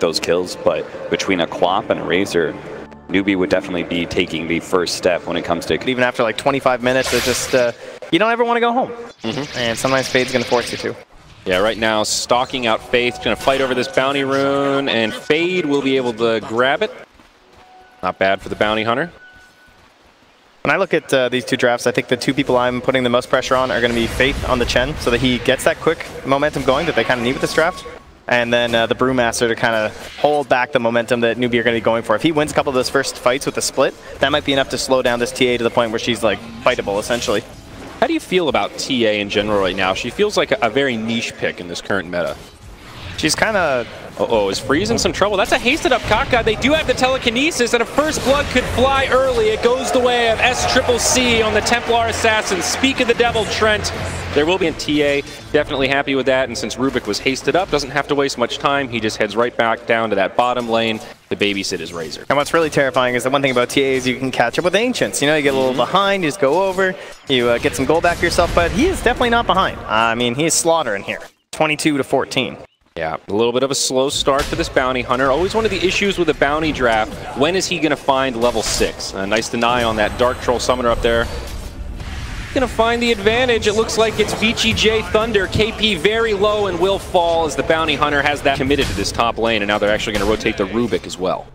those kills, but between a Quap and a Razor, NEWBEE would definitely be taking the first step when it comes to... Even after like 25 minutes, it's just, you don't ever want to go home. And sometimes Fade's going to force you to. Yeah, right now, stalking out Faith, going to fight over this bounty rune, and Fade will be able to grab it. Not bad for the bounty hunter. When I look at these two drafts, I think the two people I'm putting the most pressure on are going to be Faith on the Chen, so that he gets that quick momentum going that they kind of need with this draft. And then the Brewmaster to kind of hold back the momentum that NEWBEE are going to be going for. If he wins a couple of those first fights with the split, that might be enough to slow down this TA to the point where she's like fightable, essentially. How do you feel about TA in general right now? She feels like a very niche pick in this current meta. She's kind of... Uh-oh, is Freeze in some trouble? That's a hasted up Kaka. They do have the telekinesis, and a first blood could fly early. It goes the way of SCCC on the Templar Assassin. Speak of the devil, Trent. There will be a TA. Definitely happy with that, and since Rubik was hasted up, doesn't have to waste much time. He just heads right back down to that bottom lane to babysit his Razor. And what's really terrifying is the one thing about TA is you can catch up with Ancients. You know, you get a little behind, you just go over, you get some gold back for yourself, but he is definitely not behind. I mean, he is slaughtering here. 22-14. Yeah, a little bit of a slow start for this bounty hunter. Always one of the issues with a bounty draft. When is he going to find level 6? Nice deny on that Dark Troll Summoner up there. Going to find the advantage. It looks like it's VGJ.THUNDER. KP very low and will fall as the bounty hunter has that committed to this top lane, and now they're actually going to rotate the Rubik as well.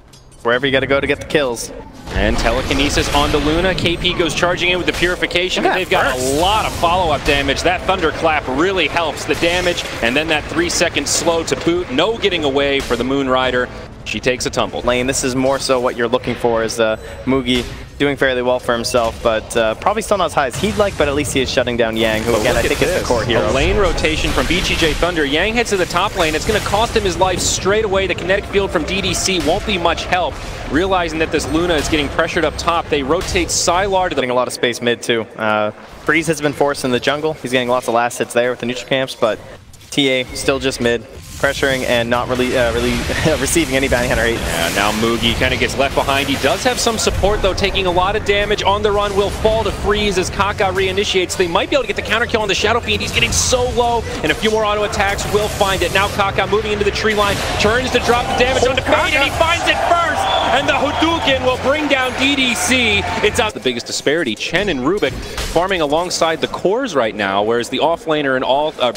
Wherever you got to go to get the kills. And telekinesis onto Luna. KP goes charging in with the purification, and they've got a lot of follow-up damage. That thunderclap really helps the damage, and then that 3-second slow to boot. No getting away for the Moonrider. She takes a tumble. Lane, this is more so what you're looking for is Mugi doing fairly well for himself, but probably still not as high as he'd like, but at least he is shutting down Yang, who again I think is the core hero. A lane rotation from VGJ.THUNDER. Yang heads to the top lane. It's going to cost him his life straight away. The kinetic field from DDC won't be much help. Realizing that this Luna is getting pressured up top, they rotate Sylar to the... Getting a lot of space mid too. Freeze has been forced in the jungle. He's getting lots of last hits there with the neutral camps, but TA still just mid. Pressuring and not really receiving any bounty hunter hate. Yeah, now Mugi kind of gets left behind. He does have some support though, taking a lot of damage. On the run will fall to Freeze as Kaka reinitiates. They might be able to get the counter kill on the Shadow Fiend. He's getting so low, and a few more auto attacks will find it. Now Kaka moving into the tree line, turns to drop the damage onto Fade, and he finds it first! And the Hadouken will bring down DDC. It's out. The biggest disparity, Chen and Rubik farming alongside the cores right now, whereas the offlaner and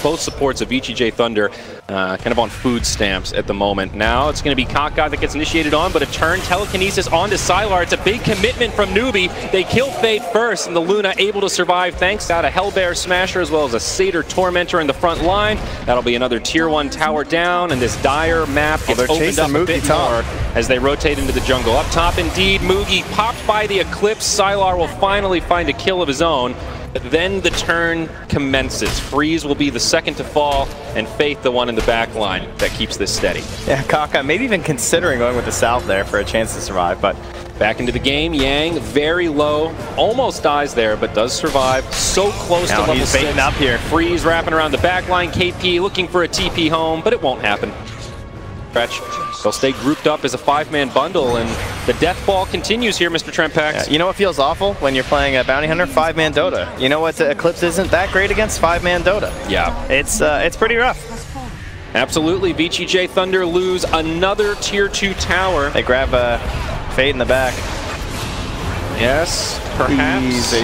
both supports of VGJ.THUNDER kind of on food stamps at the moment. Now it's going to be Kaka that gets initiated on, but a turn telekinesis onto Sylar. It's a big commitment from NEWBEE. They kill Fade first, and the Luna able to survive thanks to a Hellbear Smasher as well as a Satyr Tormentor in the front line. That'll be another tier 1 tower down, and this dire map gets opened up a bit more as they rotate into the jungle. Up top indeed, Mugi popped by the Eclipse. Sylar will finally find a kill of his own. But then the turn commences. Freeze will be the second to fall, and Faith the one in the back line that keeps this steady. Yeah, Kaka maybe even considering going with the Salve there for a chance to survive, but... Back into the game, Yang very low, almost dies there, but does survive. So close to level 6. He's up here. Freeze wrapping around the back line, KP looking for a TP home, but it won't happen. They'll stay grouped up as a 5-man bundle, and the death ball continues here, Mr. TrentPax. Yeah, you know what feels awful when you're playing a bounty hunter 5-man Dota? You know what? Eclipse isn't that great against 5-man Dota. Yeah, it's pretty rough. Absolutely. VGJ.THUNDER lose another tier 2 tower. They grab Fade in the back. Yes, perhaps. Easy.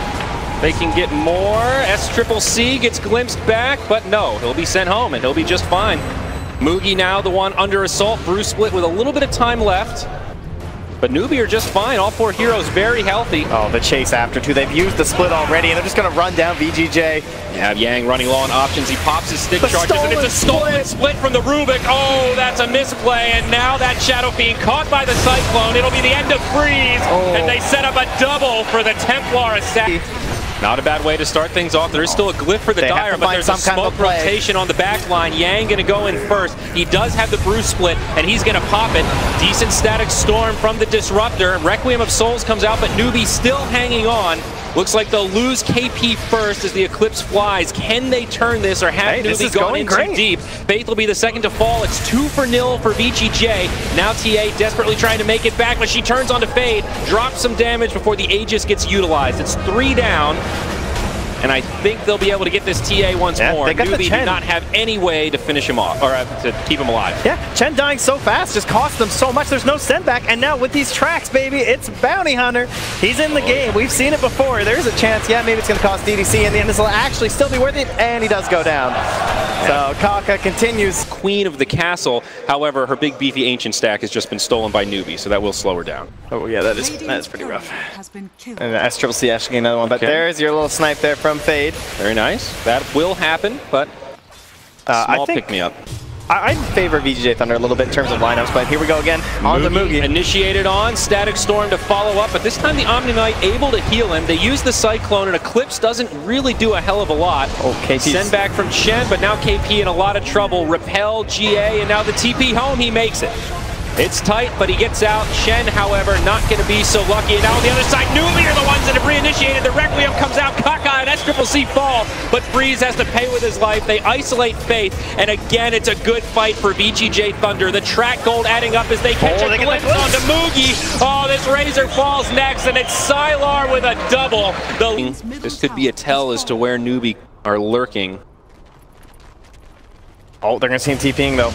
They can get more. SCCC gets glimpsed back, but no, he'll be sent home and he'll be just fine. Mugi now the one under assault. Bruce split with a little bit of time left. But NEWBEE are just fine. All 4 heroes very healthy. Oh, the chase after two. They've used the split already, and they're just going to run down VGJ. You have Yang running low on options. He pops his stick charges, and it's a stolen split from the Rubik. Oh, that's a misplay, and now that Shadow Fiend caught by the Cyclone. It'll be the end of Freeze, and they set up a double for the Templar Assassin. Not a bad way to start things off. There is still a glyph for the Dire, but there's a smoke rotation on the back line. Yang going to go in first. He does have the Bruce split, and he's going to pop it. Decent static storm from the Disruptor. Requiem of Souls comes out, but NEWBEE still hanging on. Looks like they'll lose KP first as the Eclipse flies. Can they turn this, or have NEWBEE gone in too deep? Faith will be the second to fall. It's 2-0 for VGJ. Now TA desperately trying to make it back, but she turns onto Fade, drops some damage before the Aegis gets utilized. It's 3 down. and I think they'll be able to get this TA once more. NEWBEE do not have any way to finish him off, or to keep him alive. Yeah, Chen dying so fast just cost them so much. There's no send back, and now with these tracks, baby, it's Bounty Hunter. He's in the game. We've seen it before. There's a chance, yeah, maybe it's going to cost DDC in the end. This will actually still be worth it, and he does go down. So Kaka continues. Queen of the castle, however, her big beefy ancient stack has just been stolen by NEWBEE, so that will slow her down. Oh yeah, that is pretty rough. And SCCC actually another one, but there's your little snipe there from Fade. Very nice. That will happen, but small pick-me-up. I favor VGJ.THUNDER a little bit in terms of lineups, but here we go again. On the Moogie. Initiated on, Static Storm to follow up, but this time the Omni Knight able to heal him. They use the Cyclone, and Eclipse doesn't really do a hell of a lot. Okay, send back from Chen, but now KP in a lot of trouble. Repel, GA, and now the TP home, he makes it. It's tight, but he gets out. Shen, however, not going to be so lucky. And now on the other side, NEWBEE are the ones that have reinitiated. The Requiem comes out. Kaka and SCCC fall, but Freeze has to pay with his life. They isolate Faith, and again, it's a good fight for VGJ.THUNDER. The track gold adding up as they catch a glimpse onto Moogie. Oh, this Razor falls next, and it's Sylar with a double. This could be a tell as to where NEWBEE are lurking. Oh, they're going to see him TPing, though.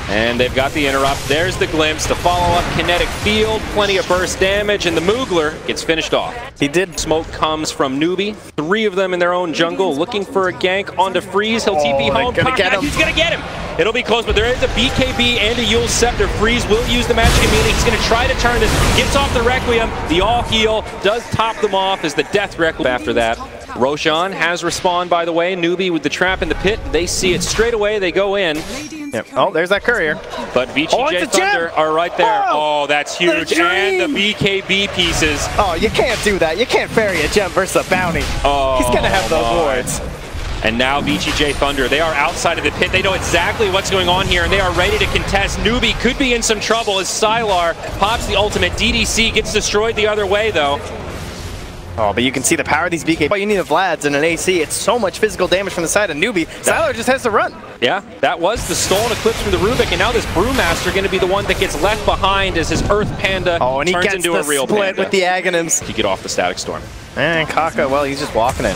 And they've got the interrupt. There's the glimpse, the follow-up kinetic field, plenty of burst damage, and the Moogler gets finished off. He did. Smoke comes from NEWBEE. 3 of them in their own jungle, looking for a gank onto Freeze. He'll TP home. He's gonna get him. It'll be close, but there is a BKB and a Yule Scepter. Freeze will use the magic immunity. He's gonna try to turn this. Gets off the Requiem. The all heal does top them off as the Death Requiem after that. Roshan has respawned, by the way. NEWBEE with the trap in the pit. They see it straight away. They go in. Yep. Oh, there's that courier. But VGJ.THUNDER are right there. Oh, that's huge. And the BKB pieces. Oh, you can't do that. You can't ferry a gem versus a bounty. Oh, he's going to have those wards. And now VGJ.THUNDER, they are outside of the pit. They know exactly what's going on here, and they are ready to contest. NEWBEE could be in some trouble as Sylar pops the ultimate. DDC gets destroyed the other way, though. Oh, but you can see the power of these BK. All you need of Vlads and an AC. It's so much physical damage from the side of NEWBEE. Sylar just has to run. Yeah, that was the stolen Eclipse from the Rubik, and now this Brewmaster going to be the one that gets left behind as his Earth Panda and he turns gets into the a real split panda. With the Aghanims. To get off the Static Storm. And Kaka, well, he's just walking in.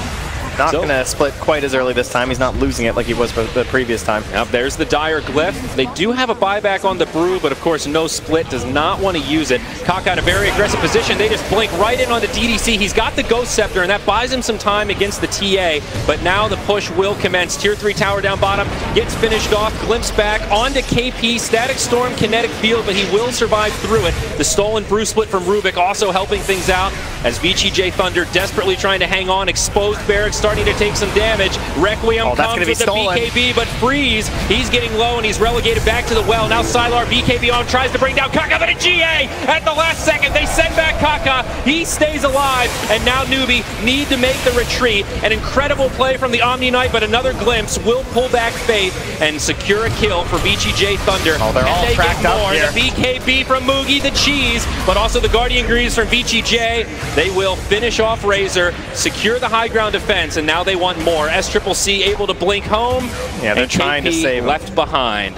Not going to split quite as early this time. He's not losing it like he was for the previous time. Now there's the Dire Glyph. They do have a buyback on the Brew, but of course no split, does not want to use it. Kaka in a very aggressive position. They just blink right in on the DDC. He's got the Ghost Scepter, and that buys him some time against the TA, but now the push will commence. Tier 3 tower down bottom, gets finished off, glimpse back onto KP, Static Storm, Kinetic Field, but he will survive through it. The stolen Brew split from Rubik also helping things out as VGJ.THUNDER desperately trying to hang on. Exposed Barracks starting to take some damage. Requiem comes with the BKB, but Freeze, he's getting low and he's relegated back to the well. Now Sylar, BKB on, tries to bring down Kaka, but a GA at the last second. They send back Kaka. He stays alive, and now NEWBEE need to make the retreat. An incredible play from the Omni Knight, but another glimpse will pull back Faith and secure a kill for VGJ.THUNDER. Oh, they're all tracked up here. The BKB from Moogie, the cheese, but also the Guardian Greaves from VGJ. They will finish off Razor, secure the high ground defense, and now they want more. SCCC able to blink home. Yeah, they're trying to save left behind.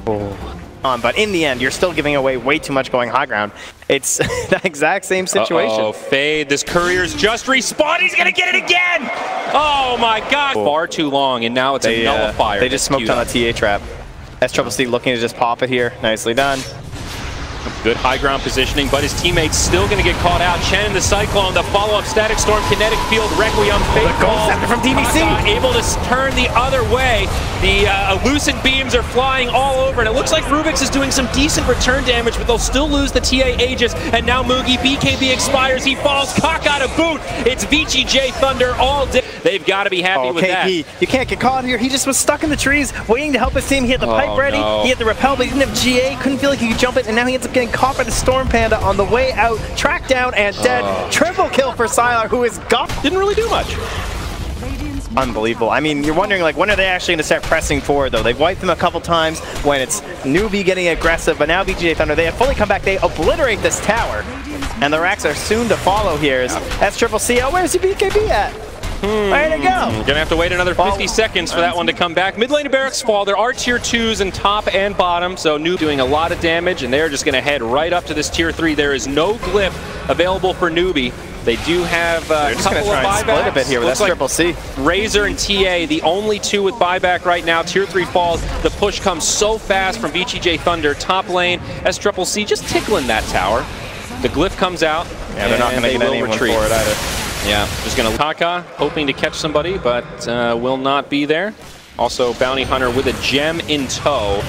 But in the end, you're still giving away way too much going high ground. It's the exact same situation. Oh, Fade, this courier's just respawned. He's gonna get it again. Oh my God! Far too long, and now it's a nullifier. They just smoked on a TA trap. SCCC looking to just pop it here. Nicely done. Good high ground positioning, but his teammate's still going to get caught out. Chen in the Cyclone, the follow-up Static Storm, Kinetic Field, Requiem, Fate Falls. From DDC. Able to turn the other way. The Lucid Beams are flying all over, and it looks like Rubik's is doing some decent return damage, but they'll still lose the TA Aegis. And now Moogie, BKB expires, he falls, Kaka to boot. It's VGJ.THUNDER all day. They've got to be happy with that. You can't get caught here. He just was stuck in the trees, waiting to help his team. He had the pipe ready, he had the repel, but he didn't have GA, couldn't feel like he could jump it, and now he ends up getting caught by the Storm Panda on the way out, tracked down and dead. Triple kill for Sylar, who is gone. Didn't really do much. Unbelievable. I mean, you're wondering, like, when are they actually going to start pressing forward, though? They've wiped them a couple times when it's NEWBEE getting aggressive, but now VGJ.THUNDER, they have fully come back. They obliterate this tower, and the racks are soon to follow here. SCCC, oh, where's your BKB at? Way to go. Gonna have to wait another 50 seconds for that one to come back. Mid lane of Barracks fall. There are tier 2s in top and bottom, so NEWBEE doing a lot of damage, and they're just gonna head right up to this tier 3. There is no glyph available for NEWBEE. They do have a couple of buybacks. A bit here with S.C. Razor and TA, the only two with buyback right now. Tier 3 falls. The push comes so fast from VGJ.THUNDER. Top lane, S.C. just tickling that tower. The glyph comes out. Yeah, they're not going to get anyone for it either. Yeah, just going to Kaka, hoping to catch somebody, but will not be there. Also, Bounty Hunter with a gem in tow.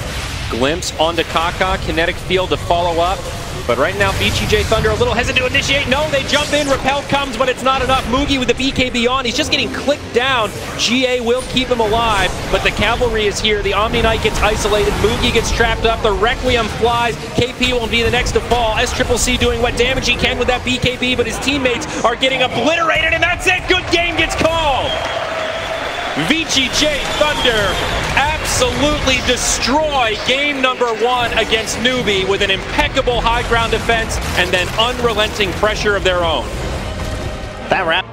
Glimpse onto Kaka, kinetic field to follow up. But right now, VGJ.THUNDER a little hesitant to initiate. No, they jump in, repel comes, but it's not enough. Mugi with the BKB on, he's just getting clicked down. GA will keep him alive, but the cavalry is here. The Omni Knight gets isolated, Mugi gets trapped up, the Requiem flies, KP will be the next to fall. S.C. doing what damage he can with that BKB, but his teammates are getting obliterated, and that's it! Good game gets called! VGJ.THUNDER absolutely destroy game number 1 against NEWBEE with an impeccable high ground defense and then unrelenting pressure of their own. That wrap.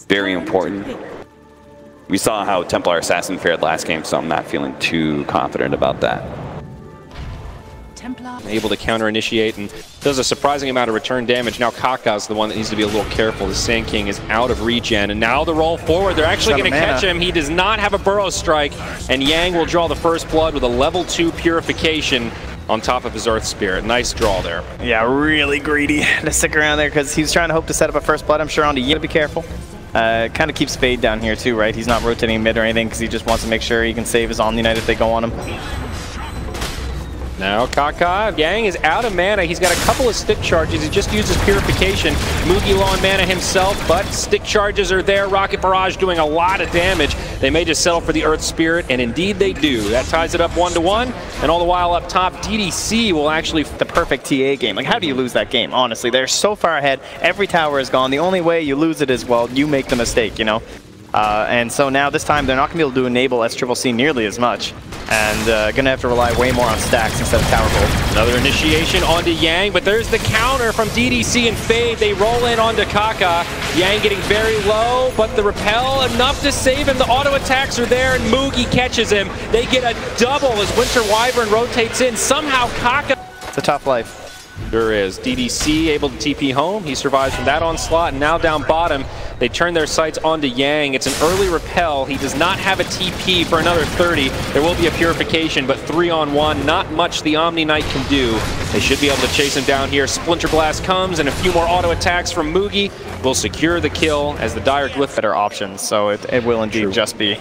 Very important. We saw how Templar Assassin fared last game, so I'm not feeling too confident about that. Able to counter-initiate and does a surprising amount of return damage. Now Kaka's the one that needs to be a little careful. The Sand King is out of regen, and now the roll forward. They're actually going to catch him. He does not have a Burrow Strike, and Yang will draw the first blood with a level 2 Purification on top of his Earth Spirit. Nice draw there. Yeah, really greedy to stick around there because he's trying to hope to set up a first blood. I'm sure on to Yi. Be careful. Kind of keeps Fade down here too, right? He's not rotating mid or anything because he just wants to make sure he can save his Omni Knight if they go on him. Now Kaka, Yang is out of mana. He's got a couple of stick charges. He just uses Purification. Mugi low on mana himself, but stick charges are there. Rocket Barrage doing a lot of damage. They may just settle for the Earth Spirit, and indeed they do. That ties it up 1-1, and all the while up top, DDC will actually... The perfect TA game. Like, how do you lose that game? Honestly, they're so far ahead. Every tower is gone. The only way you lose it is, well, you make the mistake, you know? And so now this time they're not going to be able to enable S.C. nearly as much. And going to have to rely way more on stacks instead of tower gold. Another initiation onto Yang, but there's the counter from DDC and Fade. They roll in onto Kaka. Yang getting very low, but the repel enough to save him. The auto attacks are there, and Mugi catches him. They get a double as Winter Wyvern rotates in. Somehow Kaka... It's a tough life. There is. DDC able to TP home. He survives from that onslaught, and now down bottom, they turn their sights onto Yang. It's an early repel. He does not have a TP for another 30. There will be a Purification, but 3-on-1, not much the Omni Knight can do. They should be able to chase him down here. Splinter Blast comes, and a few more auto attacks from Mugi will secure the kill as the Dire Glyph... Better options, so it will indeed just be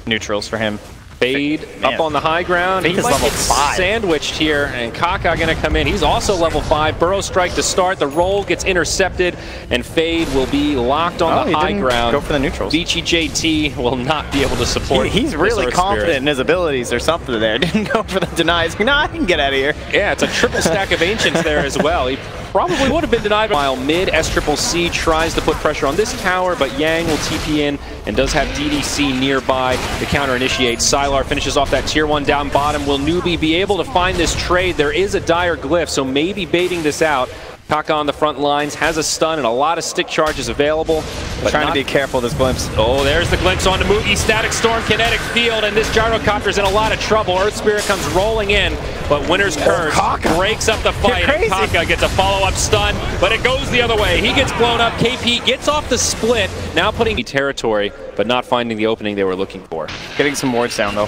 neutrals for him. Fade up on the high ground. He might get sandwiched here, and Kaka going to come in. He's also level 5. Burrow Strike to start. The roll gets intercepted, and Fade will be locked on the high ground. Go for the neutrals. VGJ.T will not be able to support. He's really confident in his abilities or something there. Didn't go for the denies. Nah, I can get out of here. Yeah, it's a triple stack of Ancients there as well. He probably would have been denied. While mid, S.C. tries to put pressure on this tower, but Yang will TP in and does have DDC nearby. The counter initiates. Sylar finishes off that tier 1 down bottom. Will NEWBEE be able to find this trade? There is a Dire Glyph, so maybe baiting this out. Kaka on the front lines, has a stun and a lot of stick charges available. But trying to be careful this glimpse. Oh, there's the glimpse onto Mugi. Static Storm, Kinetic Field, and this Gyrocopter's in a lot of trouble. Earth Spirit comes rolling in, but Winter's Curse breaks up the fight. And Kaka gets a follow-up stun, but it goes the other way. He gets blown up. KP gets off the split, now putting territory, but not finding the opening they were looking for. Getting some wards down, though.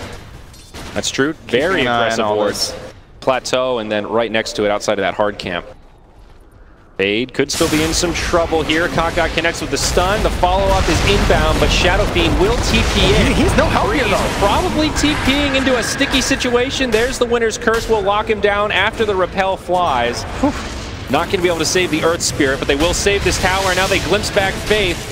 That's true. Very aggressive wards. Plateau, and then right next to it, outside of that hard camp. Fade could still be in some trouble here. Kaka connects with the stun. The follow-up is inbound, but Shadow Fiend will TP in. He's no help here, though. Probably TPing into a sticky situation. There's the Winter's Curse. Will lock him down after the repel flies. Whew. Not going to be able to save the Earth Spirit, but they will save this tower. Now they glimpse back Faith.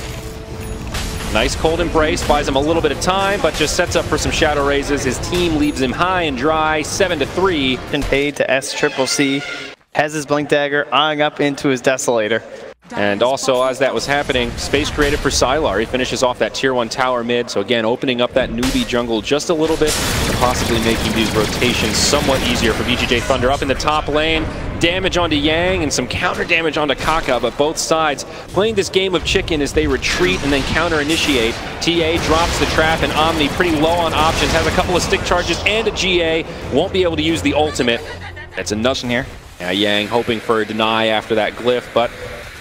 Nice cold embrace, buys him a little bit of time, but just sets up for some shadow raises. His team leaves him high and dry, 7-3. And paid to S.C. Has his Blink Dagger eyeing up into his Desolator. And also, as that was happening, space created for Sylar. He finishes off that tier 1 tower mid, so again, opening up that NEWBEE jungle just a little bit, and possibly making these rotations somewhat easier for VGJ.THUNDER. Up in the top lane, damage onto Yang and some counter damage onto Kaka, but both sides playing this game of chicken as they retreat and then counter initiate. TA drops the trap, and Omni pretty low on options, has a couple of stick charges and a GA, won't be able to use the ultimate. That's another here. Yeah, Yang hoping for a deny after that glyph, but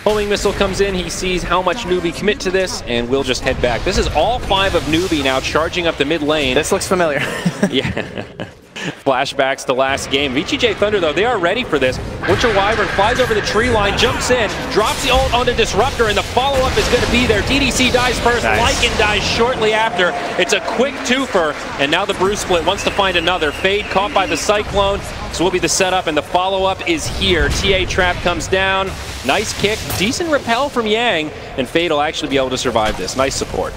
homing missile comes in. He sees how much NEWBEE commit to this, and we'll just head back. This is all 5 of NEWBEE now charging up the mid lane. This looks familiar. Yeah. Flashbacks to last game. VGJ.THUNDER, though, they are ready for this. Winter Wyvern flies over the tree line, jumps in, drops the ult onto Disruptor, and the follow-up is going to be there. DDC dies first, nice. Lycan dies shortly after. It's a quick twofer, and now the Brew Split wants to find another. Fade caught by the Cyclone, so will be the setup, and the follow-up is here. TA Trap comes down. Nice kick, decent repel from Yang, and Fade will actually be able to survive this. Nice support.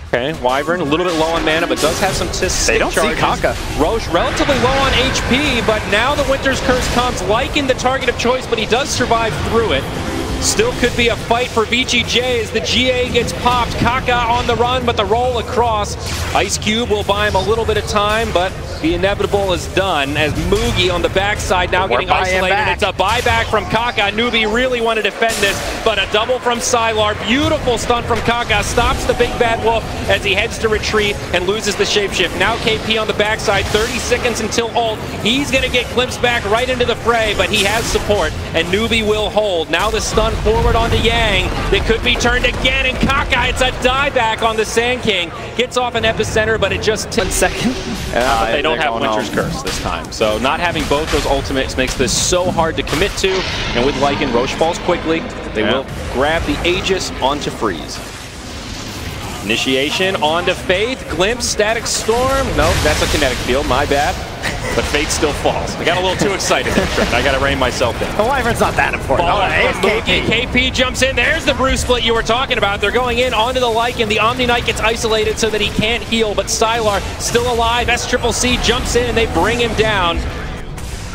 Okay, Wyvern a little bit low on mana, but does have some They don't charges. see Kaka. Roche relatively low on HP, but now the Winter's Curse comes. Lycan the target of choice, but he does survive through it. Still could be a fight for VGJ as the GA gets popped. Kaka on the run, but the roll across. Ice Cube will buy him a little bit of time, but the inevitable is done as Mugi on the backside now getting isolated. It's a buyback from Kaka. NEWBEE really want to defend this, but a double from Sylar. Beautiful stun from Kaka. Stops the big bad wolf as he heads to retreat and loses the shapeshift. Now KP on the backside, 30 seconds until ult. He's going to get glimpsed back right into the fray, but he has support, and NEWBEE will hold. Now the stun forward onto Yang. It could be turned again, and Kaka, it's a dieback on the Sand King. Gets off an epicenter, but it just 1 second. but they don't have Winter's Curse this time. So not having both those ultimates makes this so hard to commit to. And with Lycan, Roche falls quickly. They will grab the Aegis onto Freeze. Initiation onto Faith. Glimpse, Static Storm. Nope, that's a kinetic field. My bad. But Faith still falls. I got a little too excited there, Trent. I got to rein myself in. The Wyvern's not that important. KP jumps in. There's the Brew Split you were talking about. They're going in onto the Lycan. The Omni Knight gets isolated so that he can't heal, but Sylar still alive. SCCC jumps in and they bring him down.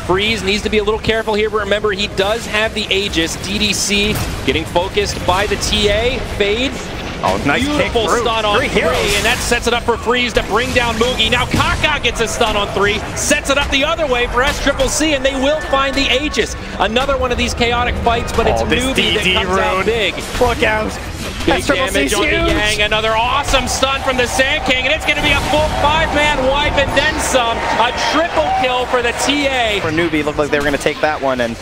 Freeze needs to be a little careful here, but remember, he does have the Aegis. DDC getting focused by the TA. Fade. Oh, nice beautiful stun on 3, and that sets it up for Freeze to bring down Mugi. Now Kaka gets a stun on 3, sets it up the other way for SCCC, and they will find the Aegis. Another one of these chaotic fights, but it's NEWBEE that comes out big. Look out. Big damage on the Yang. Another awesome stun from the Sand King, and it's going to be a full 5-man wipe and then some. A triple kill for the TA. For NEWBEE, looked like they were going to take that one, and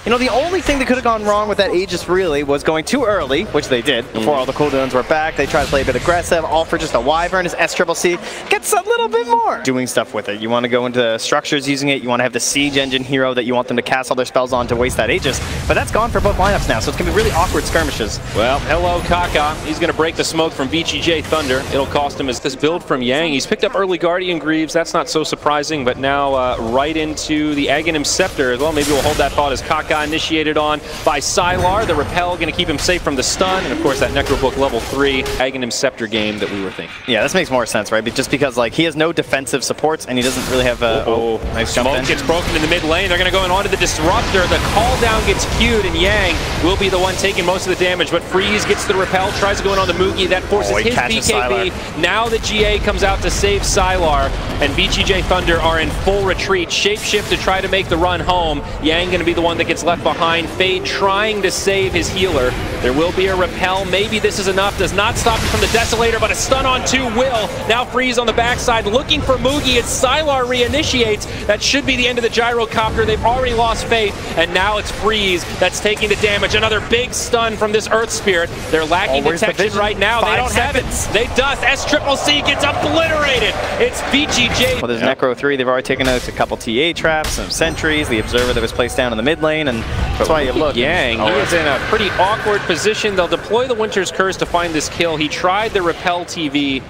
you know, the only thing that could have gone wrong with that Aegis really was going too early, which they did, before all the cooldowns were back. They tried to play a bit aggressive, all for just a Wyvern as SCCC gets a little bit more. Doing stuff with it. You want to go into structures using it, you want to have the Siege Engine hero that you want them to cast all their spells on to waste that Aegis, but that's gone for both lineups now, so it's going to be really awkward skirmishes. Well, hello Kaka. He's going to break the smoke from VGJ.THUNDER. It'll cost him as this build from Yang. He's picked up early Guardian Greaves, that's not so surprising, but now right into the Aghanim Scepter as well. Maybe we'll hold that thought as Kaka initiated on by Sylar. The repel going to keep him safe from the stun, and of course that Necrobook level 3 Aghanim Scepter game that we were thinking. Yeah, this makes more sense, right? But just because like he has no defensive supports and he doesn't really have a nice jump in. Smoke gets broken in the mid lane. They're going to go in onto the Disruptor. The call down gets queued, and Yang will be the one taking most of the damage. But Freeze gets the repel, tries to go in on the Mugi. That forces his BKB. Sylar. Now the GA comes out to save Sylar, and VGJ.THUNDER are in full retreat. Shapeshift to try to make the run home. Yang going to be the one that gets left behind. Fade trying to save his healer. There will be a repel. Maybe this is enough. Does not stop him from the Desolator, but a stun on 2 will. Now Freeze on the backside looking for Mugi as Sylar reinitiates. That should be the end of the Gyrocopter. They've already lost faith, and now it's Freeze that's taking the damage. Another big stun from this Earth Spirit. They're lacking detection right now. They don't have it. They dust. SCCC gets obliterated. It's VGJ. Well, there's Necro 3. They've already taken out a couple TA traps, some sentries, the Observer that was placed down in the mid lane, and that's why you look. Yang, he is in a pretty awkward position. They'll deploy the Winter's Curse to find this kill. He tried the Repel TP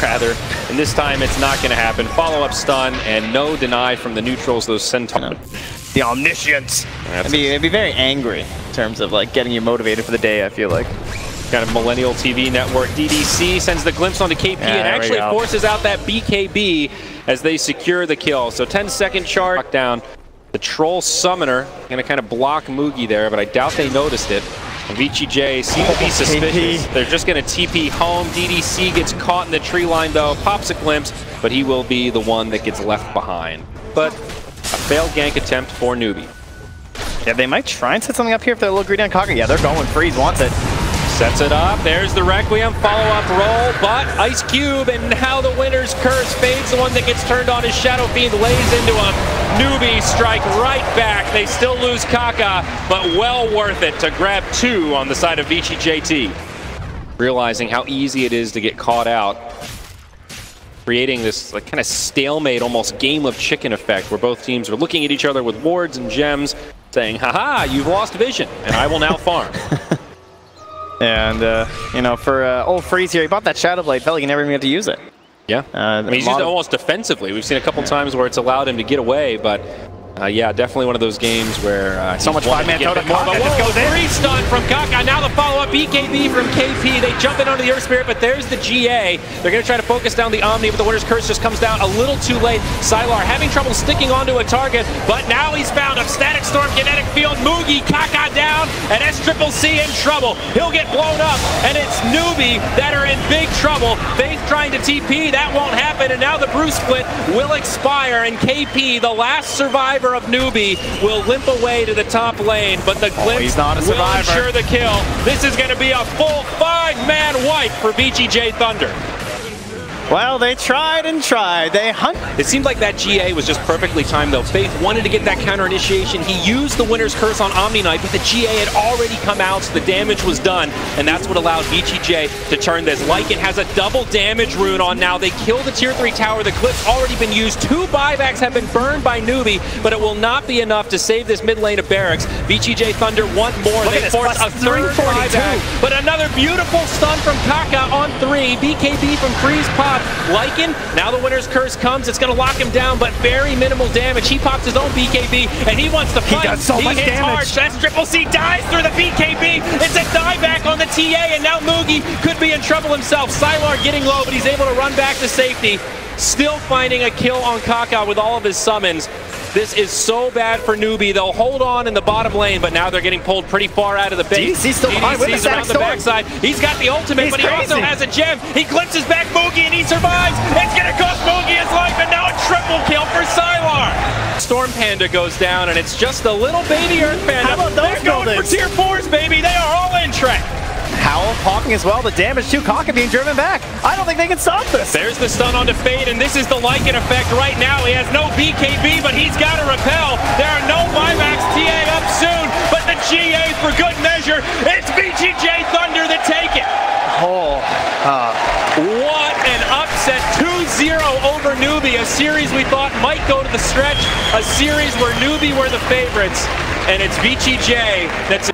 rather, and this time it's not going to happen. Follow-up stun and no deny from the neutrals, those Centaurs. The omniscience. It'd be very angry in terms of like getting you motivated for the day, I feel like. Kind of millennial TV network. DDC sends the glimpse onto KP and actually forces out that BKB as they secure the kill. So 10-second charge down. The Troll Summoner going to kind of block Mugi there, but I doubt they noticed it. And VGJ seem to be suspicious. They're just going to TP home. DDC gets caught in the tree line though, pops a glimpse, but he will be the one that gets left behind. But a failed gank attempt for NEWBEE. Yeah, they might try and set something up here if they're a little greedy on Kaka. Yeah, they're going. Freeze wants it. Sets it up. There's the Requiem follow-up roll, but Ice Cube, and now the winner's curse fades. The one that gets turned on is Shadow Fiend, lays into him. NEWBEE strike right back. They still lose Kaka, but well worth it to grab 2 on the side of VGJ.THUNDER. Realizing how easy it is to get caught out, creating this like kind of stalemate, almost game of chicken effect, where both teams are looking at each other with wards and gems, saying, haha, you've lost vision, and I will now farm. And, you know, for old Freeze here, he bought that Shadow Blade, felt like he never even had to use it. Yeah, I mean, he's used it almost defensively. We've seen a couple times where it's allowed him to get away, but yeah, definitely one of those games where so much 5-man Tota. Kaka just goes in. 3 stun from Kaka. Now the follow-up BKB from KP. They jump in onto the Earth Spirit, but there's the GA. They're going to try to focus down the Omni, but the Winner's Curse just comes down a little too late. Sylar having trouble sticking onto a target, but now he's found a Static Storm, Kinetic Field, Mugi, Kaka down, and SCCC in trouble. He'll get blown up, and it's NEWBEE that are in big trouble. Faith trying to TP, that won't happen, and now the Brew Split will expire, and KP, the last survivor of NEWBEE, will limp away to the top lane, but the Glimpse will ensure the kill. This is going to be a full 5-man wipe for VGJ.THUNDER. Well, they tried and tried. They hunt. It seemed like that GA was just perfectly timed, though. Faith wanted to get that counter initiation. He used the Winner's Curse on Omni Knight, but the GA had already come out, so the damage was done, and that's what allowed VGJ to turn this. Lycan has a double damage rune on now. They kill the tier 3 tower. The clip's already been used. 2 buybacks have been burned by NEWBEE, but it will not be enough to save this mid lane of Barracks. VGJ.THUNDER want more. They force a 3rd buyback, but another beautiful stun from Kaka on 3. BKB from Freeze Pop. Lycan, now the Winner's Curse comes. It's going to lock him down, but very minimal damage. He pops his own BKB, and he wants to fight. He does so much damage. SCCC dies through the BKB. It's a dieback on the TA, and now Mugi could be in trouble himself. Sylar getting low, but he's able to run back to safety. Still finding a kill on Kaka with all of his summons. This is so bad for NEWBEE. They'll hold on in the bottom lane, but now they're getting pulled pretty far out of the base. DDC's still behind with the around the backside. He's got the ultimate, but he also has a gem. He glimpses back Mugi, and he survives. It's going to cost Mugi his life, and now a triple kill for Sylar. Storm Panda goes down, and it's just a little baby Earth Panda. How about those They're going for tier 4s, baby. They are all in Trent. Howl popping as well, the damage to Kaka being driven back. I don't think they can stop this. There's the stun onto Fade, and this is the Lycan effect right now. He has no BKB, but he's got to repel. There are no buybacks. TA up soon, but the GA for good measure. It's VGJ.THUNDER that take it. What an upset. 2-0 over NEWBEE, a series we thought might go to the stretch, a series where NEWBEE were the favorites, and it's VGJ that's